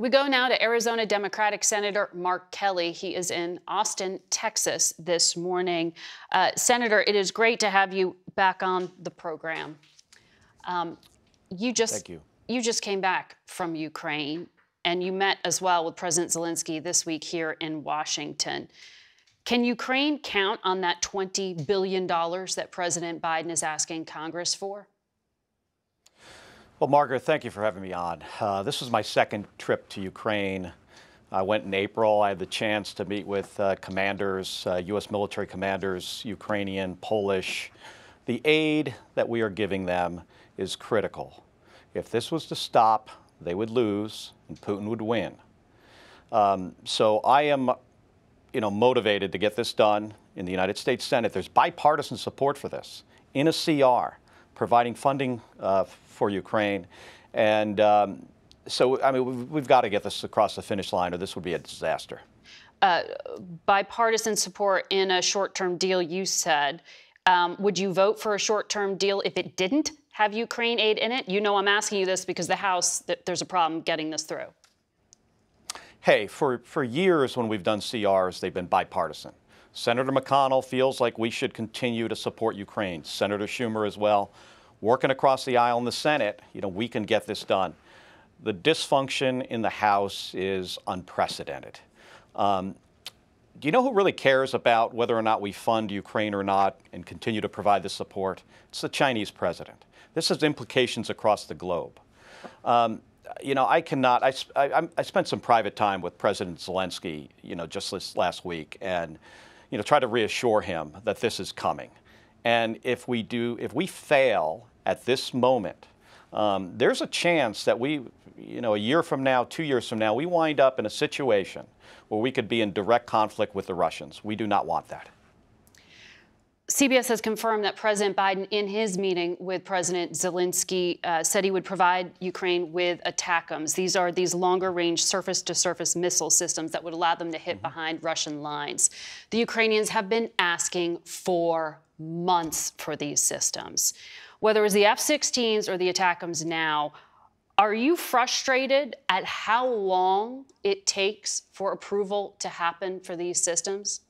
We go now to Arizona Democratic Senator Mark Kelly. He is in Austin, Texas this morning. Senator, it is great to have you back on the program. Thank you. You just came back from Ukraine, and you met as well with President Zelenskyy this week here in Washington. Can Ukraine count on that $20 billion that President Biden is asking Congress for? Well, Margaret, thank you for having me on. This was my second trip to Ukraine. I went in April. I had the chance to meet with commanders, U.S. military commanders, Ukrainian, Polish. The aid that we are giving them is critical. If this was to stop, they would lose and Putin would win. So I am, motivated to get this done in the United States Senate. There's bipartisan support for this in a CR, providing funding for Ukraine. And we've got to get this across the finish line or this would be a disaster. Bipartisan support in a short-term deal, you said. Would you vote for a short-term deal if it didn't have Ukraine aid in it? You know I'm asking you this because the House, there's a problem getting this through. Hey, for years when we've done CRs, they've been bipartisan. Senator McConnell feels like we should continue to support Ukraine. Senator Schumer as well. Working across the aisle in the Senate, we can get this done. The dysfunction in the House is unprecedented. Do you know who really cares about whether or not we fund Ukraine or not and continue to provide the support? It's the Chinese president. This has implications across the globe. I spent some private time with President Zelenskyy, just this last week, and try to reassure him that this is coming. And if we fail at this moment, there's a chance that a year from now, 2 years from now, we wind up in a situation where we could be in direct conflict with the Russians. We do not want that. CBS has confirmed that President Biden, in his meeting with President Zelenskyy, said he would provide Ukraine with ATACMS. These are longer-range surface-to-surface missile systems that would allow them to hit behind Russian lines. The Ukrainians have been asking for months for these systems. Whether it's the F-16s or the ATACMS now, are you frustrated at how long it takes for approval to happen for these systems?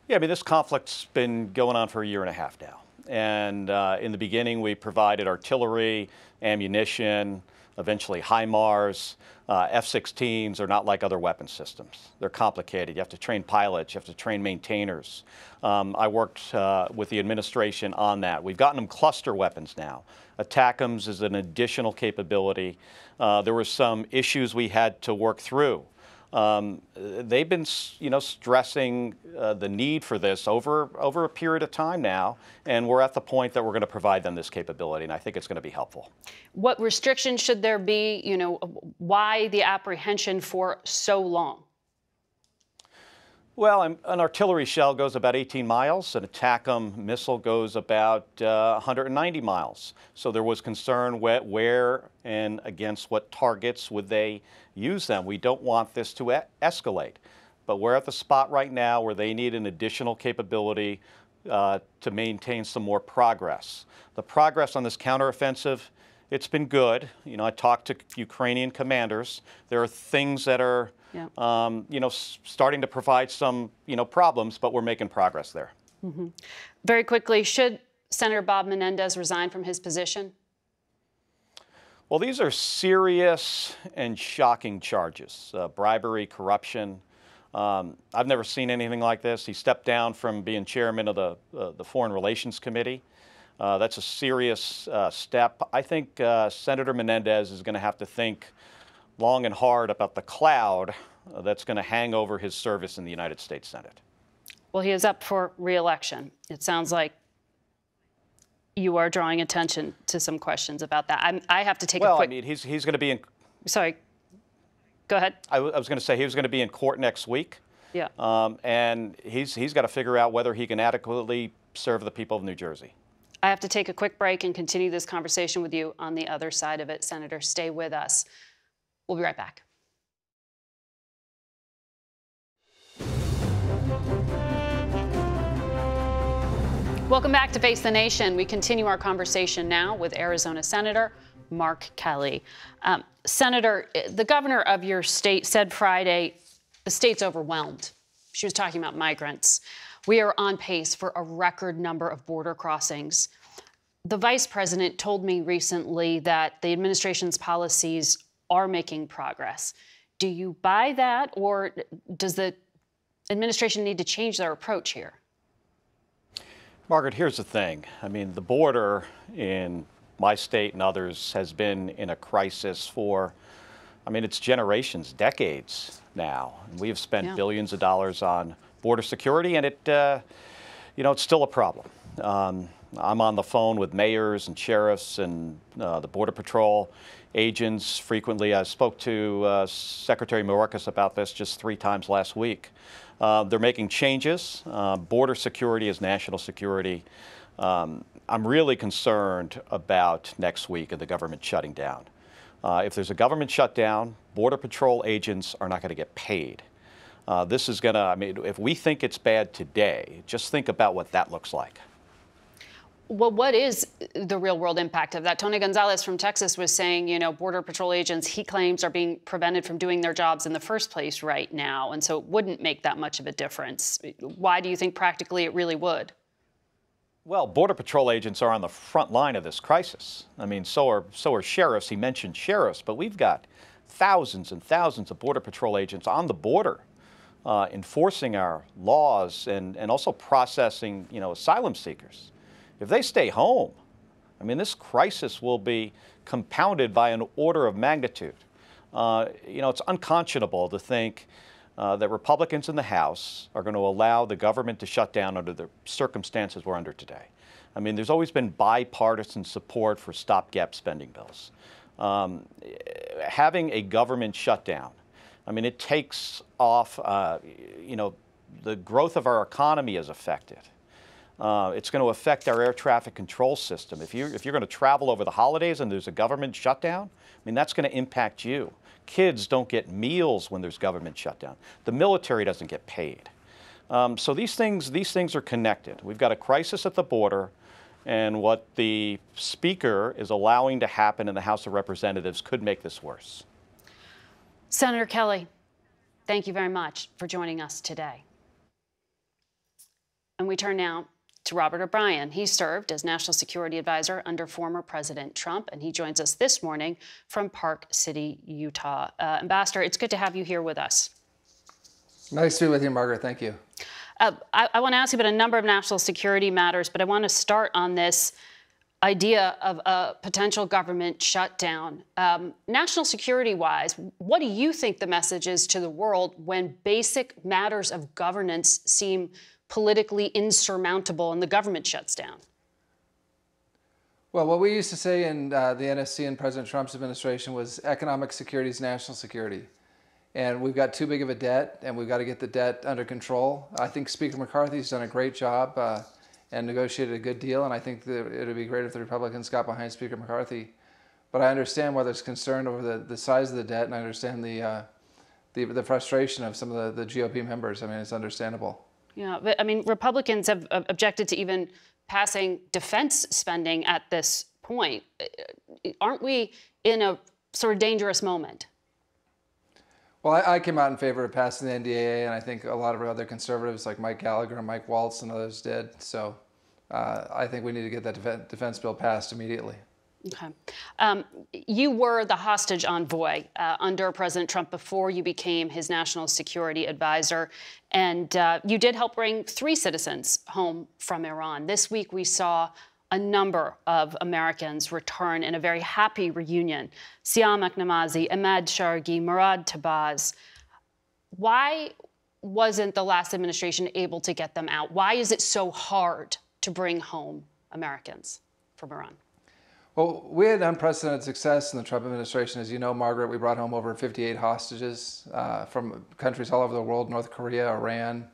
Yeah, this conflict's been going on for a year and a half now. And in the beginning, we provided artillery, ammunition, eventually HIMARS. F-16s are not like other weapon systems. They're complicated. You have to train pilots. You have to train maintainers. I worked with the administration on that. We've gotten them cluster weapons now. ATACMS is an additional capability. There were some issues we had to work through. They've been, stressing the need for this over a period of time now, and we're at the point that we're going to provide them this capability, and I think it's going to be helpful. What restrictions should there be? Why the apprehension for so long? Well, an artillery shell goes about 18 miles. An ATACMS missile goes about 190 miles. So there was concern where and against what targets would they use them. We don't want this to escalate. But we're at the spot right now where they need an additional capability to maintain some more progress. The progress on this counteroffensive, it's been good. I talked to Ukrainian commanders. There are things that are starting to provide some, problems, but we're making progress there. Mm-hmm. Very quickly, should Senator Bob Menendez resign from his position? Well, these are serious and shocking charges. Bribery, corruption. I've never seen anything like this. He stepped down from being chairman of the Foreign Relations Committee. That's a serious step. I think Senator Menendez is going to have to think long and hard about the cloud that's going to hang over his service in the United States Senate. Well, he is up for re-election. It sounds like you are drawing attention to some questions about that. I have to take a quick... Well, he's going to be in... Sorry. Go ahead. I was going to say he was going to be in court next week. Yeah. And he's got to figure out whether he can adequately serve the people of New Jersey. I have to take a quick break and continue this conversation with you on the other side of it. Senator, stay with us. We'll be right back. Welcome back to Face the Nation. We continue our conversation now with Arizona Senator Mark Kelly. Senator, the governor of your state said Friday the state's overwhelmed. She was talking about migrants. We are on pace for a record number of border crossings. The vice president told me recently that the administration's policies are making progress. Do you buy that, or does the administration need to change their approach here? Margaret, here's the thing. I mean, the border in my state and others has been in a crisis for, it's generations, decades now. And we have spent billions of dollars on border security, and it's still a problem. I'm on the phone with mayors and sheriffs and the Border Patrol agents frequently. I spoke to Secretary Mayorkas about this just 3 times last week. They're making changes. Border security is national security. I'm really concerned about next week and the government shutting down. If there's a government shutdown, Border Patrol agents are not going to get paid. This is going to, if we think it's bad today, just think about what that looks like. Well, what is the real world impact of that? Tony Gonzalez from Texas was saying, Border Patrol agents, he claims, are being prevented from doing their jobs in the first place right now. And so it wouldn't make that much of a difference. Why do you think practically it really would? Well, Border Patrol agents are on the front line of this crisis. So are sheriffs. He mentioned sheriffs, but we've got thousands and thousands of Border Patrol agents on the border enforcing our laws and also processing, asylum seekers. If they stay home, this crisis will be compounded by an order of magnitude. It's unconscionable to think that Republicans in the House are going to allow the government to shut down under the circumstances we're under today. There's always been bipartisan support for stopgap spending bills. Having a government shutdown, it takes off, the growth of our economy is affected. It's going to affect our air traffic control system. If you're going to travel over the holidays and there's a government shutdown, that's going to impact you. Kids don't get meals when there's government shutdown. The military doesn't get paid. So these things are connected. We've got a crisis at the border, and what the Speaker is allowing to happen in the House of Representatives could make this worse. Senator Kelly, thank you very much for joining us today. And we turn now to Robert O'Brien. He served as National Security Advisor under former President Trump, and he joins us this morning from Park City, Utah. Ambassador, it's good to have you here with us. Nice to be with you, Margaret. Thank you. I want to ask you about a number of national security matters, but I want to start on this idea of a potential government shutdown. National security-wise, what do you think the message is to the world when basic matters of governance seem politically insurmountable and the government shuts down? Well, what we used to say in the NSC and President Trump's administration was economic security is national security. And we've got too big of a debt, and we've got to get the debt under control. I think Speaker McCarthy's done a great job and negotiated a good deal, and I think that it would be great if the Republicans got behind Speaker McCarthy. But I understand why there's concern over the size of the debt, and I understand the frustration of some of the GOP members. It's understandable. Yeah, but Republicans have objected to even passing defense spending at this point. Aren't we in a sort of dangerous moment? Well, I came out in favor of passing the NDAA, and I think a lot of other conservatives like Mike Gallagher and Mike Waltz and others did. So I think we need to get that defense bill passed immediately. Okay. You were the hostage envoy under President Trump before you became his national security advisor, and you did help bring 3 citizens home from Iran. This week we saw a number of Americans return in a very happy reunion. Siam Aknamazi, Ahmad Shargi, Murad Tabaz. Why wasn't the last administration able to get them out? Why is it so hard to bring home Americans from Iran? Well, we had unprecedented success in the Trump administration. As you know, Margaret, we brought home over 58 hostages from countries all over the world, North Korea, Iran,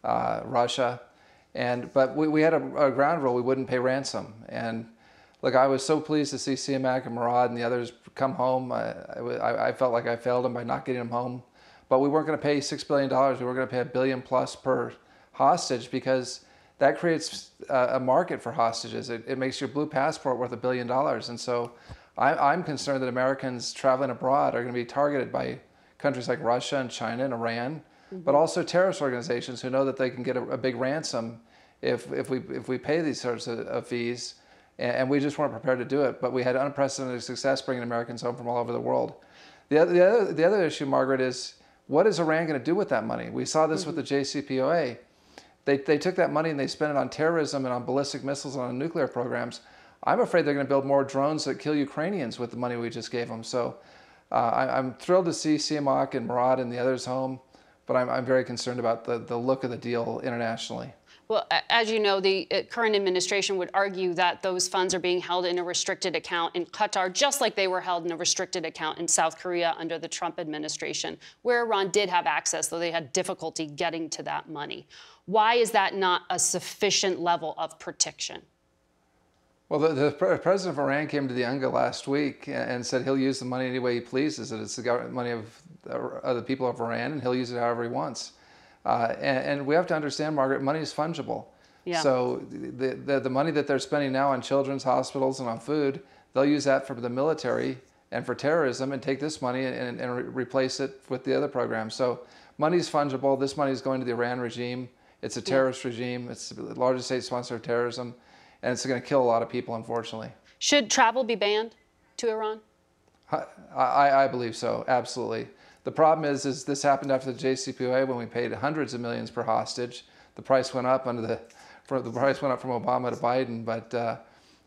Russia. But we had a ground rule. We wouldn't pay ransom. And look, I was so pleased to see Siamak and Murad and the others come home. I felt like I failed them by not getting them home. But we weren't going to pay $6 billion. We were going to pay $1 billion plus per hostage because that creates a market for hostages. It makes your blue passport worth $1 billion. And so I'm concerned that Americans traveling abroad are going to be targeted by countries like Russia and China and Iran, but also terrorist organizations who know that they can get a big ransom if we pay these sorts of fees, and we just weren't prepared to do it. But we had unprecedented success bringing Americans home from all over the world. The other issue, Margaret, is what is Iran going to do with that money? We saw this with the JCPOA. They took that money and they spent it on terrorism and on ballistic missiles and on nuclear programs. I'm afraid they're going to build more drones that kill Ukrainians with the money we just gave them. So I'm thrilled to see Siamak and Murad and the others home, but I'm very concerned about the look of the deal internationally. Well, as you know, the current administration would argue that those funds are being held in a restricted account in Qatar, just like they were held in a restricted account in South Korea under the Trump administration, where Iran did have access, though they had difficulty getting to that money. Why is that not a sufficient level of protection? Well, the president of Iran came to the UNGA last week and said he'll use the money any way he pleases, that it's the money of the people of Iran, and he'll use it however he wants. And we have to understand, Margaret, money is fungible. Yeah. So the money that they're spending now on children's hospitals and on food, they'll use that for the military and for terrorism, and take this money and replace it with the other programs. So money is fungible. This money is going to the Iran regime. It's a terrorist regime. It's the largest state sponsor of terrorism, and it's going to kill a lot of people, unfortunately. Should travel be banned to Iran? I believe so, absolutely. The problem is this happened after the JCPOA when we paid hundreds of millions per hostage. The price went up the price went up from Obama to Biden, but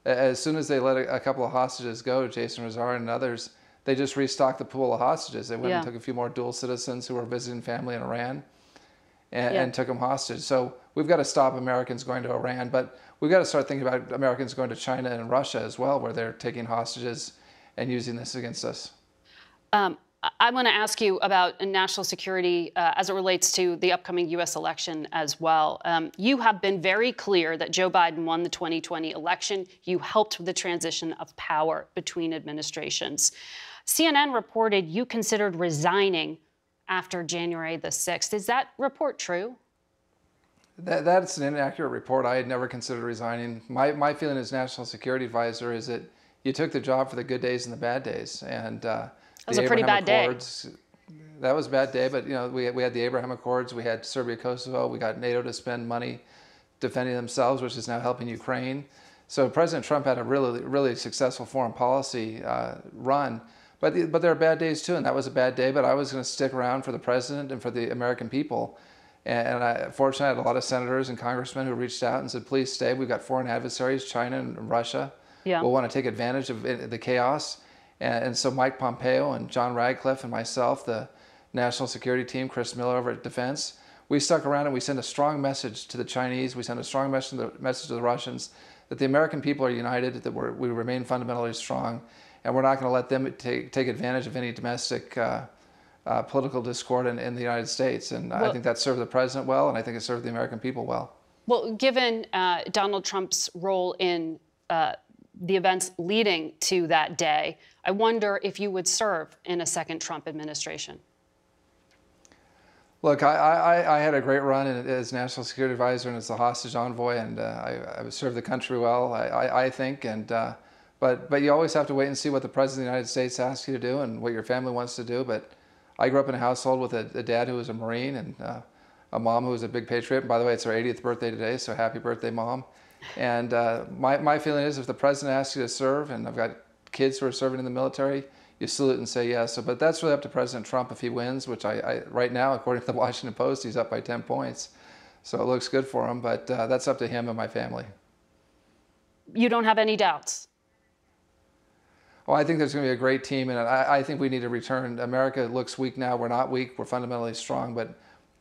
as soon as they let a couple of hostages go, Jason Rezar and others, they just restocked the pool of hostages. They went and took a few more dual citizens who were visiting family in Iran and took them hostage. So we've got to stop Americans going to Iran, but we've got to start thinking about Americans going to China and Russia as well, where they're taking hostages and using this against us. I want to ask you about national security as it relates to the upcoming U.S. election as well. You have been very clear that Joe Biden won the 2020 election. You helped with the transition of power between administrations. CNN reported you considered resigning after January the 6th. Is that report true? That's an inaccurate report. I had never considered resigning. My feeling as national security advisor is that you took the job for the good days and the bad days. And that was a pretty bad day. That was a bad day, but we had the Abraham Accords, we had Serbia, Kosovo, we got NATO to spend money defending themselves, which is now helping Ukraine. So President Trump had a really successful foreign policy run, but there are bad days too, and that was a bad day. But I was going to stick around for the president and for the American people, and fortunately I had a lot of senators and congressmen who reached out and said, "Please stay. We've got foreign adversaries, China and Russia. We'll want to take advantage of the chaos." And so Mike Pompeo and John Radcliffe and myself, the national security team, Chris Miller over at Defense, we stuck around and we sent a strong message to the Chinese. We sent a strong message to the Russians that the American people are united, that we remain fundamentally strong, and we're not going to let them take advantage of any domestic political discord in the United States. And I think that served the president well, and I think it served the American people well. Well, given Donald Trump's role in the events leading to that day, I wonder if you would serve in a second Trump administration. Look, I had a great run as National Security Advisor and as the hostage envoy, and I served the country well, I think. And but you always have to wait and see what the President of the United States asks you to do and what your family wants to do. But I grew up in a household with a dad who was a Marine and a mom who was a big patriot. And by the way, it's her 80th birthday today, so happy birthday, Mom. And my feeling is if the president asks you to serve, and I've got kids who are serving in the military, you salute and say yes. So, but that's really up to President Trump if he wins, which right now, according to the Washington Post, he's up by 10 points. So it looks good for him, but that's up to him and my family. You don't have any doubts? Well, I think there's going to be a great team, and I think we need to return. America looks weak now. We're not weak. We're fundamentally strong, but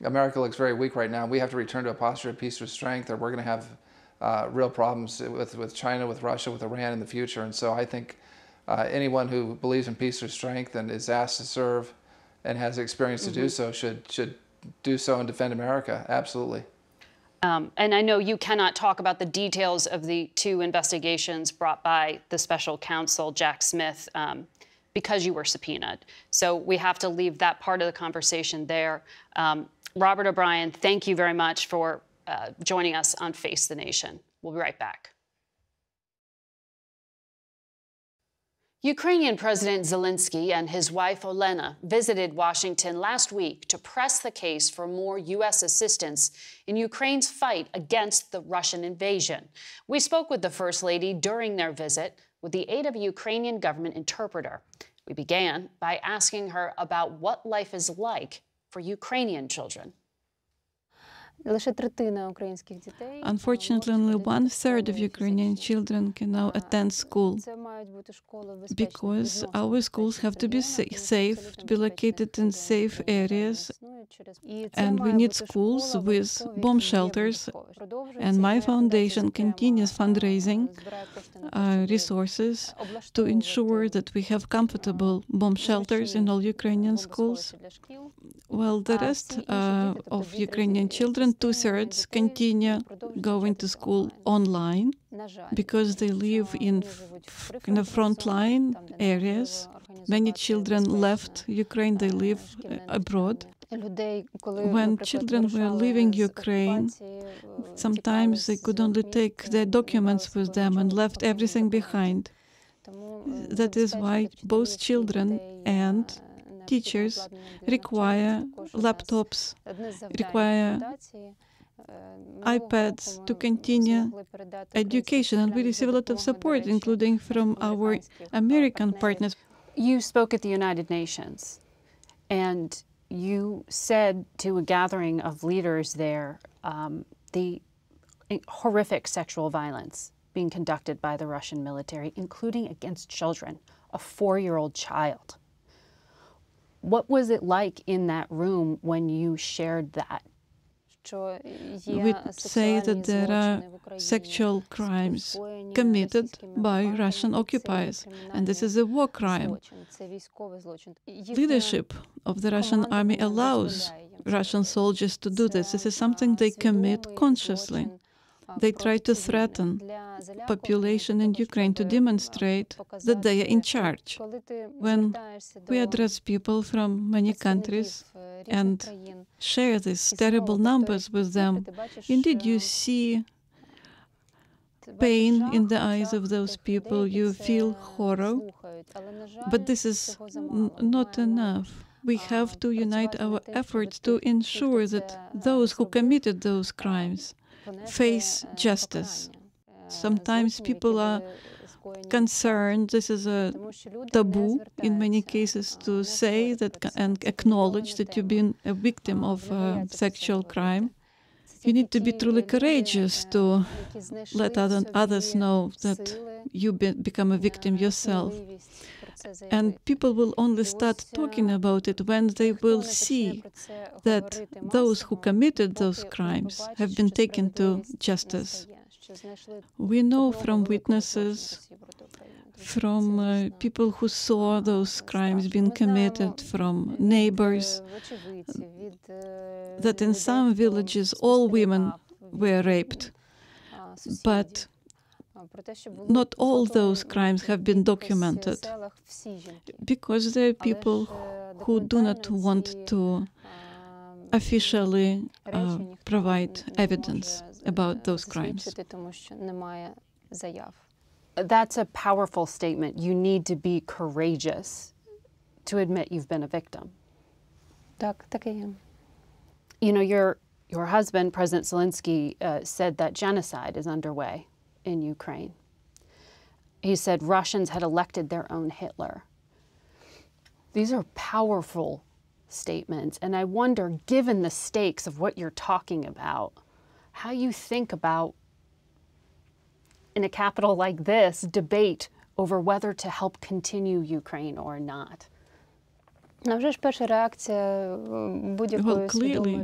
America looks very weak right now. We have to return to a posture of peace or strength, or we're going to have real problems with China, with Russia, with Iran in the future. And so I think anyone who believes in peace or strength and is asked to serve and has experience to do so should do so and defend America. Absolutely. And I know you cannot talk about the details of the two investigations brought by the special counsel, Jack Smith, because you were subpoenaed. So we have to leave that part of the conversation there. Robert O'Brien, thank you very much for joining us on Face the Nation. We'll be right back. Ukrainian President Zelenskyy and his wife Olena visited Washington last week to press the case for more U.S. assistance in Ukraine's fight against the Russian invasion. We spoke with the First Lady during their visit with the aid of a Ukrainian government interpreter. We began by asking her about what life is like for Ukrainian children. Unfortunately, only 1/3 of Ukrainian children can now attend school because our schools have to be safe, to be located in safe areas, and we need schools with bomb shelters. And my foundation continues fundraising resources to ensure that we have comfortable bomb shelters in all Ukrainian schools. Well, the rest of Ukrainian children, 2/3, continue going to school online because they live in the frontline areas. Many children left Ukraine, they live abroad. When children were leaving Ukraine, sometimes they could only take their documents with them and left everything behind. That is why both children and teachers require laptops, require iPads to continue education, and we receive a lot of support, including from our American partners. You spoke at the United Nations, and you said to a gathering of leaders there the horrific sexual violence being conducted by the Russian military, including against children, a 4-year-old child. What was it like in that room when you shared that? We say that there are sexual crimes committed by Russian occupiers, and this is a war crime. Leadership of the Russian army allows Russian soldiers to do this. This is something they commit consciously. They try to threaten population in Ukraine to demonstrate that they are in charge. When we address people from many countries and share these terrible numbers with them, indeed you see pain in the eyes of those people, you feel horror, but this is not enough. We have to unite our efforts to ensure that those who committed those crimes face justice. Sometimes people are concerned, this is a taboo in many cases to say that and acknowledge that you've been a victim of sexual crime. You need to be truly courageous to let others know that you become a victim yourself. And people will only start talking about it when they will see that those who committed those crimes have been taken to justice. We know from witnesses, from people who saw those crimes being committed, from neighbors, that in some villages all women were raped. But not all those crimes have been documented because there are people who do not want to officially provide evidence about those crimes. That's a powerful statement. You need to be courageous to admit you've been a victim. You know, your husband, President Zelenskyy, said that genocide is underway in Ukraine. He said Russians had elected their own Hitler. These are powerful statements, and I wonder, given the stakes of what you're talking about, how you think about, in a capital like this, debate over whether to help continue Ukraine or not. Well, clearly,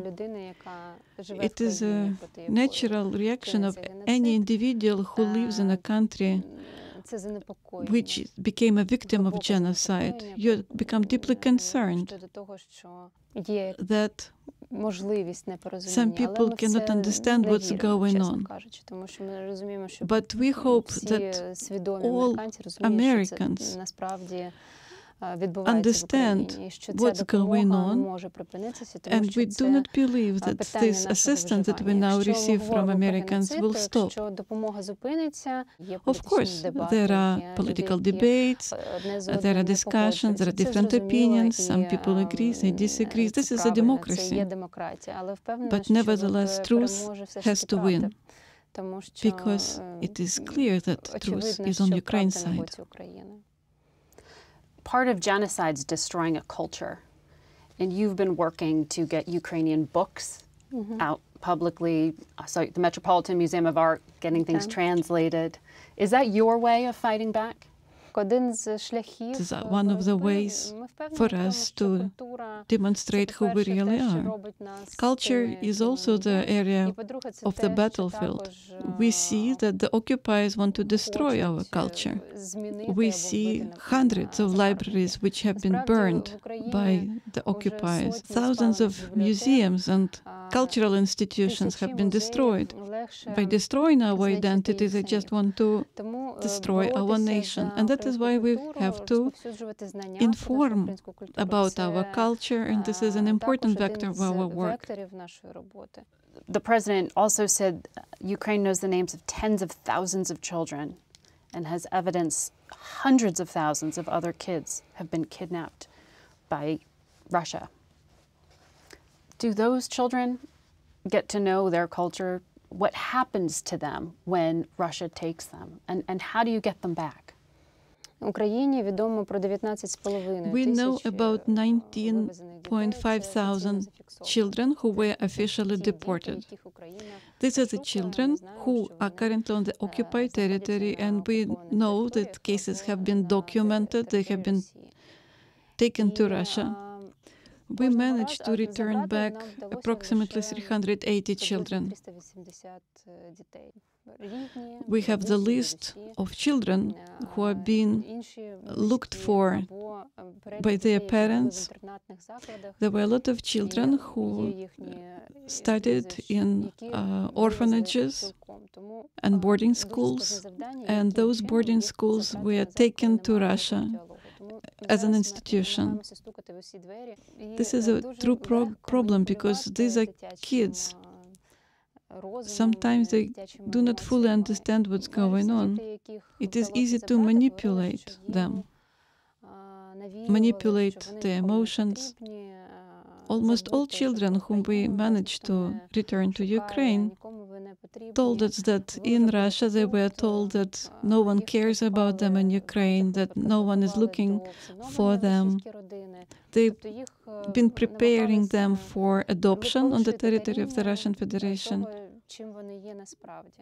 it is a natural reaction of any individual who lives in a country which became a victim of genocide. You become deeply concerned that some people cannot understand what's going on. But we hope that all Americans understand what's going on, and we do not believe that this assistance that we now receive from Americans will stop. Of course, there are political debates, there are discussions, there are different opinions, some people agree, they disagree. This is a democracy. But nevertheless, truth has to win, because it is clear that truth is on Ukraine's side. Part of genocide is destroying a culture, and you've been working to get Ukrainian books out publicly. So the Metropolitan Museum of Art getting things translated. Is that your way of fighting back? It is one of the ways for us to demonstrate who we really are. Culture is also the area of the battlefield. We see that the occupiers want to destroy our culture. We see hundreds of libraries which have been burned by the occupiers. Thousands of museums and cultural institutions have been destroyed. By destroying our identity, they just want to destroy our nation. And that is why we have to inform about our culture, and this is an important vector of our work. The president also said Ukraine knows the names of tens of thousands of children and has evidence hundreds of thousands of other kids have been kidnapped by Russia. Do those children get to know their culture? What happens to them when Russia takes them? And how do you get them back? We know about 19.5 thousand children who were officially deported. These are the children who are currently on the occupied territory, and we know that cases have been documented, they have been taken to Russia. We managed to return back approximately 380 children. We have the list of children who are being looked for by their parents. There were a lot of children who studied in orphanages and boarding schools, and those boarding schools were taken to Russia as an institution. This is a true problem, because these are kids. Sometimes they do not fully understand what's going on. It is easy to manipulate them, manipulate their emotions. Almost all children whom we managed to return to Ukraine told us that in Russia they were told that no one cares about them in Ukraine, that no one is looking for them. They've been preparing them for adoption on the territory of the Russian Federation.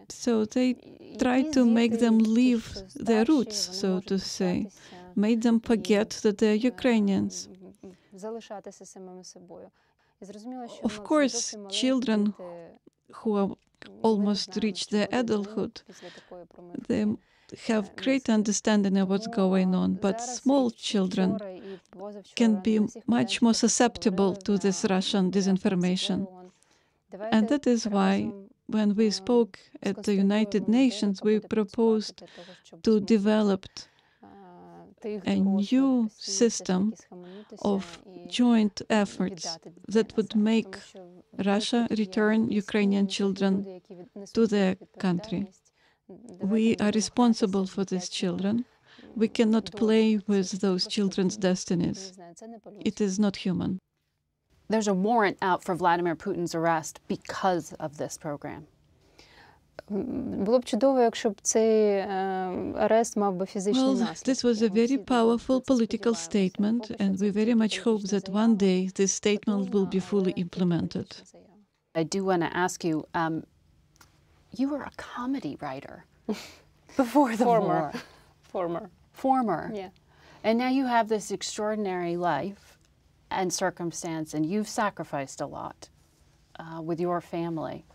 So they tried to make them leave their roots, so to say, made them forget that they're Ukrainians. Of course, children who are almost reached their adulthood, they have great understanding of what's going on, but small children can be much more susceptible to this Russian disinformation. And that is why, when we spoke at the United Nations, we proposed to develop a new system of joint efforts that would make Russia return Ukrainian children to their country. We are responsible for these children. We cannot play with those children's destinies. It is not human. There's a warrant out for Vladimir Putin's arrest because of this program. Well, this was a very powerful political statement, and we very much hope that one day this statement will be fully implemented. I do want to ask you, you were a comedy writer before the war. Former. Yeah. And now you have this extraordinary life and circumstance, and you've sacrificed a lot with your family.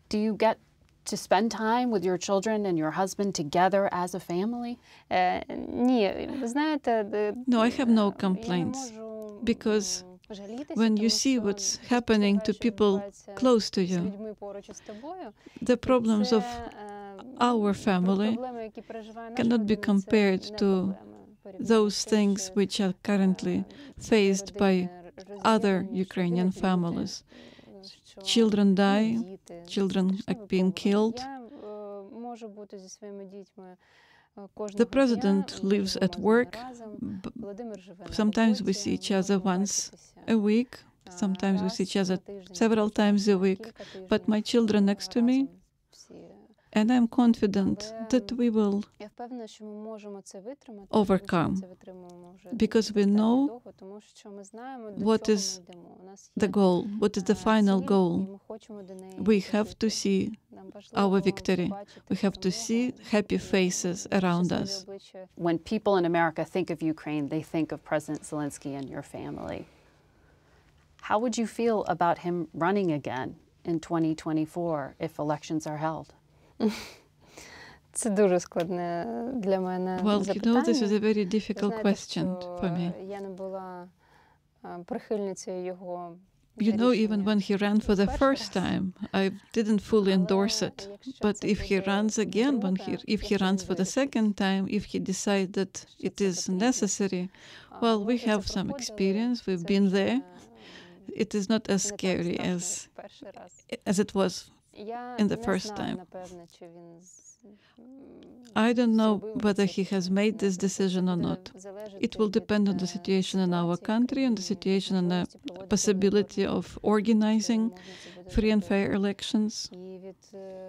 Do you get to spend time with your children and your husband together as a family? No, I have no complaints, because when you see what's happening to people close to you, the problems of our family cannot be compared to those things which are currently faced by other Ukrainian families. Children die, children are being killed. The president lives at work. Sometimes we see each other once a week. Sometimes we see each other several times a week. But my children next to me, and I'm confident that we will overcome, because we know what is the goal, what is the final goal. We have to see our victory. We have to see happy faces around us. When people in America think of Ukraine, they think of President Zelenskyy and your family. How would you feel about him running again in 2024 if elections are held? Well, you know, this is a very difficult question for me. You know, even when he ran for the first time, I didn't fully endorse it. But if he runs again, if he runs for the second time, if he decides that it is necessary, well, we have some experience, we've been there. It is not as scary as it was in the first time. I don't know whether he has made this decision or not. It will depend on the situation in our country and the situation and the possibility of organizing free and fair elections.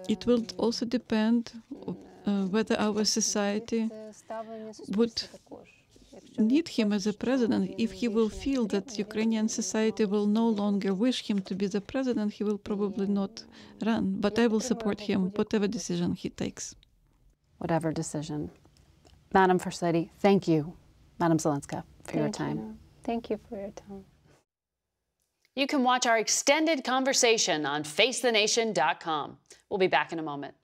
It will also depend whether our society would need him as a president. If he will feel that Ukrainian society will no longer wish him to be the president, he will probably not run. But I will support him, whatever decision he takes. Whatever decision. Madam First Lady, thank you, Madam Zelenska, for your time. Thank you for your time. You can watch our extended conversation on facethenation.com. We'll be back in a moment.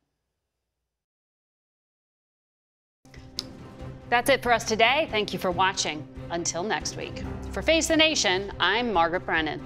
That's it for us today. Thank you for watching. Until next week. For Face the Nation, I'm Margaret Brennan.